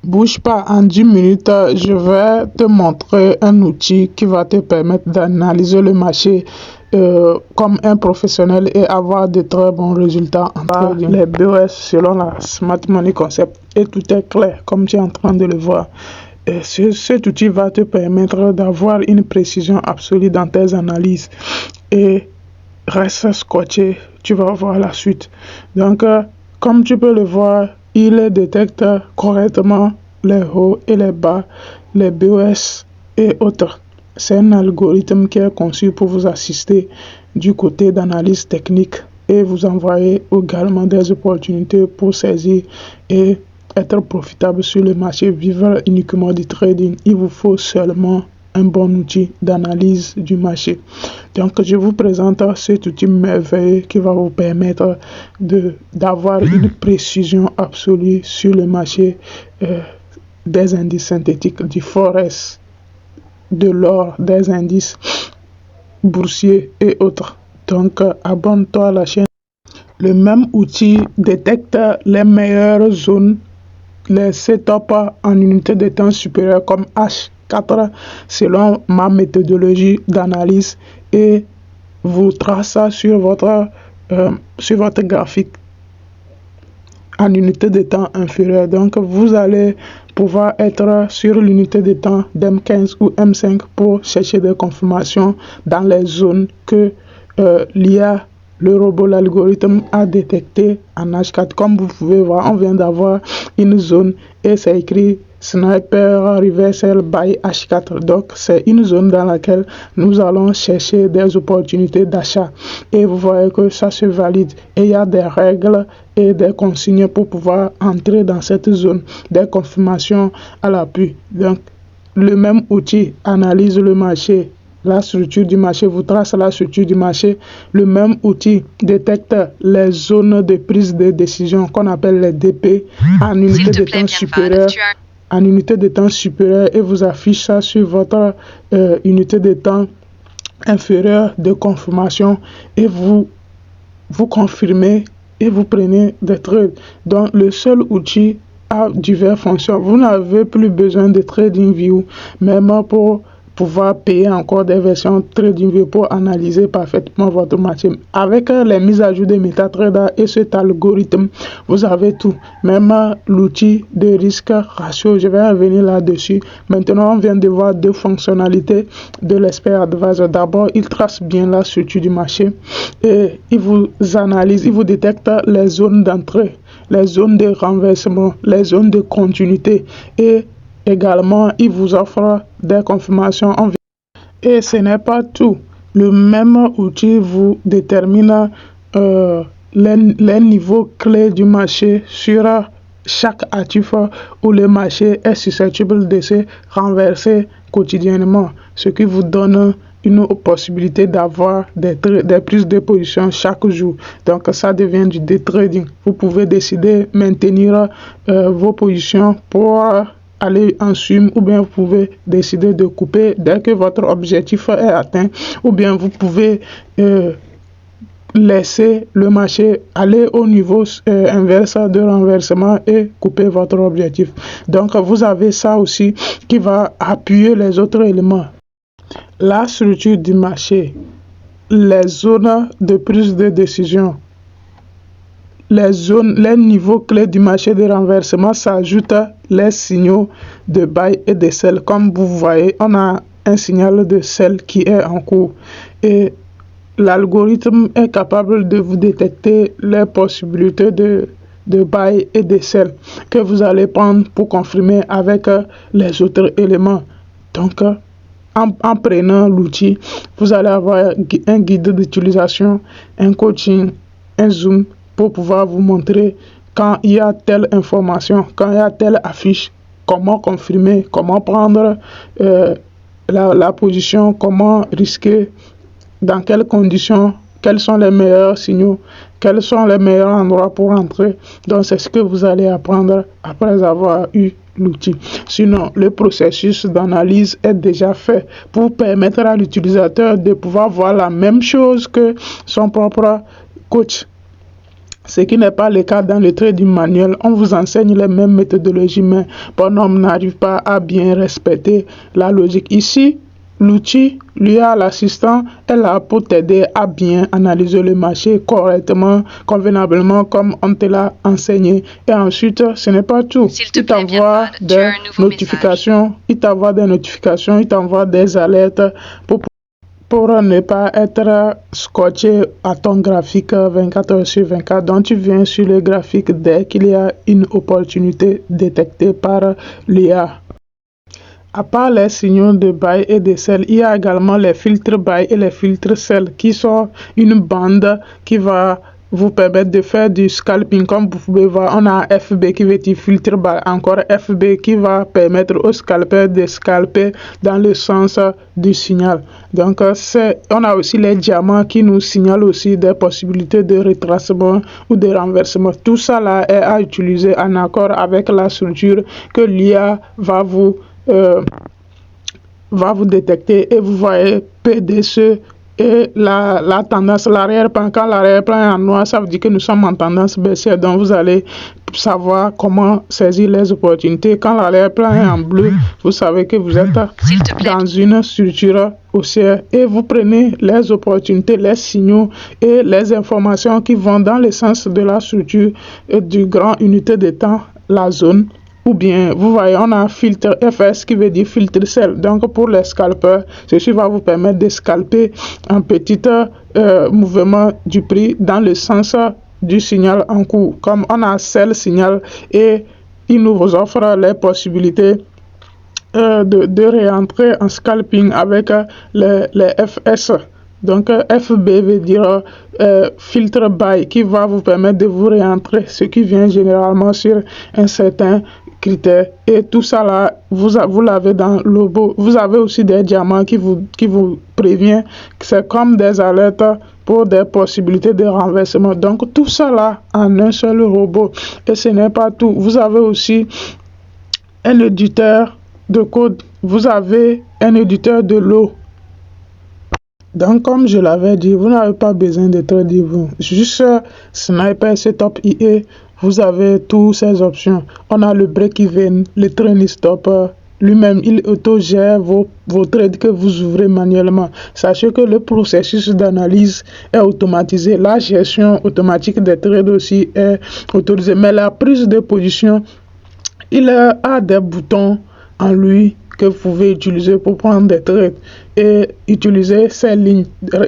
Bouge pas, en 10 minutes, je vais te montrer un outil qui va te permettre d'analyser le marché comme un professionnel et avoir de très bons résultats en trading. Les BOS selon la Smart Money Concept et tout est clair comme tu es en train de le voir. Cet outil va te permettre d'avoir une précision absolue dans tes analyses et reste scotché, tu vas voir la suite. Donc, comme tu peux le voir, il détecte correctement les hauts et les bas, les BOS et autres. C'est un algorithme qui est conçu pour vous assister du côté d'analyse technique et vous envoyer également des opportunités pour saisir et être profitable sur le marché. Vivre uniquement du trading, il vous faut seulement un bon outil d'analyse du marché. Donc, je vous présente cet outil merveilleux qui va vous permettre d'avoir une précision absolue sur le marché des indices synthétiques, du forex, de l'or, des indices boursiers et autres. Donc, abonne-toi à la chaîne. Le même outil détecte les meilleures zones, les setups en unité de temps supérieure comme H4 selon ma méthodologie d'analyse et vous trace ça sur votre graphique en unité de temps inférieure. Donc vous allez pouvoir être sur l'unité de temps d'M15 ou M5 pour chercher des confirmations dans les zones que l'IA, le robot, l'algorithme a détecté en H4. Comme vous pouvez voir, on vient d'avoir une zone et c'est écrit Sniper Reversal by H4. Donc, c'est une zone dans laquelle nous allons chercher des opportunités d'achat. Et vous voyez que ça se valide. Et il y a des règles et des consignes pour pouvoir entrer dans cette zone, des confirmations à l'appui. Donc, le même outil analyse le marché, la structure du marché, vous trace la structure du marché. Le même outil détecte les zones de prise de décision qu'on appelle les DP en unité de temps supérieure. En unité de temps supérieure et vous affiche ça sur votre unité de temps inférieure de confirmation et vous confirmez et vous prenez des trades. Donc le seul outil a diverses fonctions. Vous n'avez plus besoin de TradingView, même pour pouvoir payer encore des versions TradingView pour analyser parfaitement votre marché. Avec les mises à jour de MetaTrader et cet algorithme, vous avez tout. Même l'outil de risque ratio, je vais revenir là-dessus. Maintenant, on vient de voir deux fonctionnalités de l'expert advisor. D'abord, il trace bien la structure du marché et il vous analyse, il vous détecte les zones d'entrée, les zones de renversement, les zones de continuité et également, il vous offre des confirmations en vidéo. Et ce n'est pas tout. Le même outil vous détermine les niveaux clés du marché sur chaque actif où le marché est susceptible de se renverser quotidiennement, ce qui vous donne une possibilité d'avoir des prises de position chaque jour. Donc ça devient du day trading. Vous pouvez décider de maintenir vos positions pour aller en swim ou bien vous pouvez décider de couper dès que votre objectif est atteint ou bien vous pouvez laisser le marché aller au niveau inverse de renversement et couper votre objectif. Donc vous avez ça aussi qui va appuyer les autres éléments. La structure du marché, les zones de prise de décision, les niveaux clés du marché de renversement s'ajoutent les signaux de buy et de sell. Comme vous voyez, on a un signal de sell qui est en cours et l'algorithme est capable de vous détecter les possibilités de buy et de sell que vous allez prendre pour confirmer avec les autres éléments. Donc, en prenant l'outil, vous allez avoir un guide d'utilisation, un coaching, un zoom pour pouvoir vous montrer quand il y a telle information, quand il y a telle affiche, comment confirmer, comment prendre la position, comment risquer, dans quelles conditions, quels sont les meilleurs signaux, quels sont les meilleurs endroits pour entrer. Donc c'est ce que vous allez apprendre après avoir eu l'outil. Sinon, le processus d'analyse est déjà fait pour permettre à l'utilisateur de pouvoir voir la même chose que son propre coach. Ce qui n'est pas le cas dans le trading manuel. On vous enseigne les mêmes méthodologies, mais bonhomme n'arrive pas à bien respecter la logique. Ici, l'outil, l'IA, l'assistant, est là pour t'aider à bien analyser le marché correctement, convenablement, comme on te l'a enseigné. Et ensuite, ce n'est pas tout. Il t'envoie des notifications, il t'envoie des alertes pour ne pas être scotché à ton graphique 24 heures sur 24. Donc, tu viens sur le graphique dès qu'il y a une opportunité détectée par l'IA. À part les signaux de buy et de sell, il y a également les filtres buy et les filtres sell qui sont une bande qui va vous permettre de faire du scalping. Comme vous pouvez voir, on a FB qui veut dire filtre buy, encore FB qui va permettre au scalper de scalper dans le sens du signal. Donc, on a aussi les diamants qui nous signalent aussi des possibilités de retracement ou de renversement. Tout ça là est à utiliser en accord avec la structure que l'IA va vous détecter, et vous voyez PDC et la tendance, l'arrière-plan. Quand l'arrière-plan est en noir, ça veut dire que nous sommes en tendance baissière. Donc vous allez savoir comment saisir les opportunités. Quand l'arrière-plan est en bleu, vous savez que vous êtes dans une structure haussière, et vous prenez les opportunités, les signaux et les informations qui vont dans le sens de la structure du grand unité de temps, la zone. Ou bien, vous voyez, on a filtre FS qui veut dire filtre sell. Donc, pour les scalpers, ceci va vous permettre de scalper un petit mouvement du prix dans le sens du signal en cours. Comme on a sell signal, et il nous offre les possibilités de réentrer en scalping avec les FS. Donc, FB veut dire filtre buy, qui va vous permettre de vous réentrer, ce qui vient généralement sur un certain critère. Et tout ça là, vous l'avez dans le logo. Vous avez aussi des diamants qui vous prévient que c'est comme des alertes pour des possibilités de renversement. Donc, tout ça là en un seul robot. Et ce n'est pas tout. Vous avez aussi un éditeur de code. Vous avez un éditeur de lot. Donc, comme je l'avais dit, vous n'avez pas besoin de trader, vous. Juste Sniper, Setup IE, vous avez toutes ces options. On a le break-even, le trailing stop. Lui-même, il autogère vos trades que vous ouvrez manuellement. Sachez que le processus d'analyse est automatisé. La gestion automatique des trades aussi est autorisée. Mais la prise de position, il a des boutons en lui que vous pouvez utiliser pour prendre des trades, et utiliser ces lignes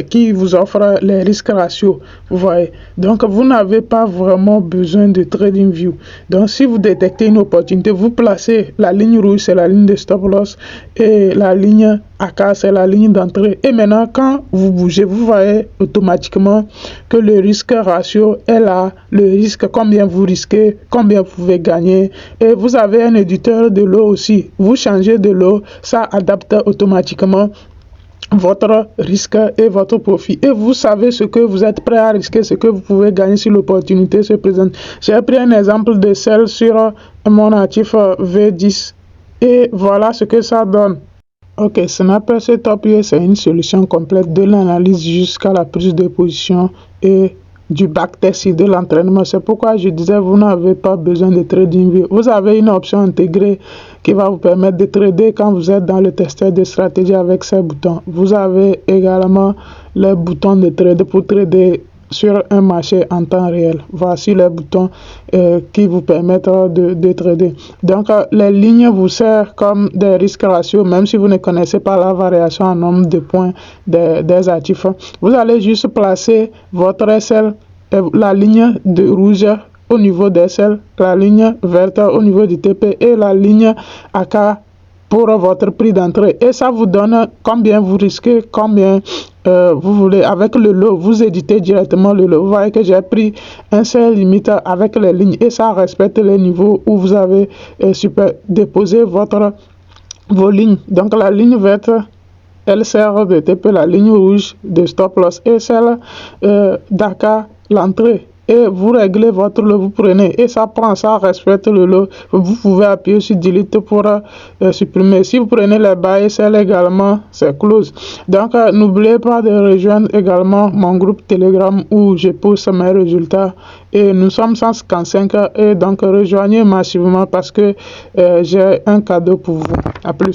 qui vous offrent les risques ratios. Vous voyez, donc vous n'avez pas vraiment besoin de trading view. Donc si vous détectez une opportunité, vous placez la ligne rouge, c'est la ligne de stop loss, et la ligne AK, c'est la ligne d'entrée. Et maintenant, quand vous bougez, vous voyez automatiquement que le risque ratio est là, le risque, combien vous risquez, combien vous pouvez gagner. Et vous avez un éditeur de lot aussi. Vous changez de lot, ça adapte automatiquement votre risque et votre profit, et vous savez ce que vous êtes prêt à risquer, ce que vous pouvez gagner si l'opportunité se présente. J'ai pris un exemple de celle sur mon actif V10, et voilà ce que ça donne. Ok, Sniper Setup IE, c'est une solution complète de l'analyse jusqu'à la prise de position et du backtest et de l'entraînement. C'est pourquoi je disais, vous n'avez pas besoin de trading. Vous avez une option intégrée qui va vous permettre de trader quand vous êtes dans le testeur de stratégie avec ces boutons. Vous avez également les boutons de trade pour trader sur un marché en temps réel. Voici les boutons qui vous permettent de trader. Donc, les lignes vous servent comme des risques ratios, même si vous ne connaissez pas la variation en nombre de points des actifs. Vous allez juste placer votre SL, la ligne de rouge au niveau des SL, la ligne verte au niveau du TP et la ligne AK pour votre prix d'entrée, et ça vous donne combien vous risquez, combien vous voulez. Avec le lot, vous éditez directement le lot. Vous voyez que j'ai pris un seul limite avec les lignes, et ça respecte les niveaux où vous avez déposé vos lignes. Donc la ligne verte, elle sert de TP, la ligne rouge de stop loss, et celle d'AK, l'entrée. et vous réglez votre lot, vous prenez et ça prend, ça respecte le lot. Vous pouvez appuyer sur delete pour supprimer. Si vous prenez les buy sell également, c'est close. Donc n'oubliez pas de rejoindre également mon groupe Telegram où je poste mes résultats et nous sommes 155 et donc rejoignez massivement parce que j'ai un cadeau pour vous. À plus.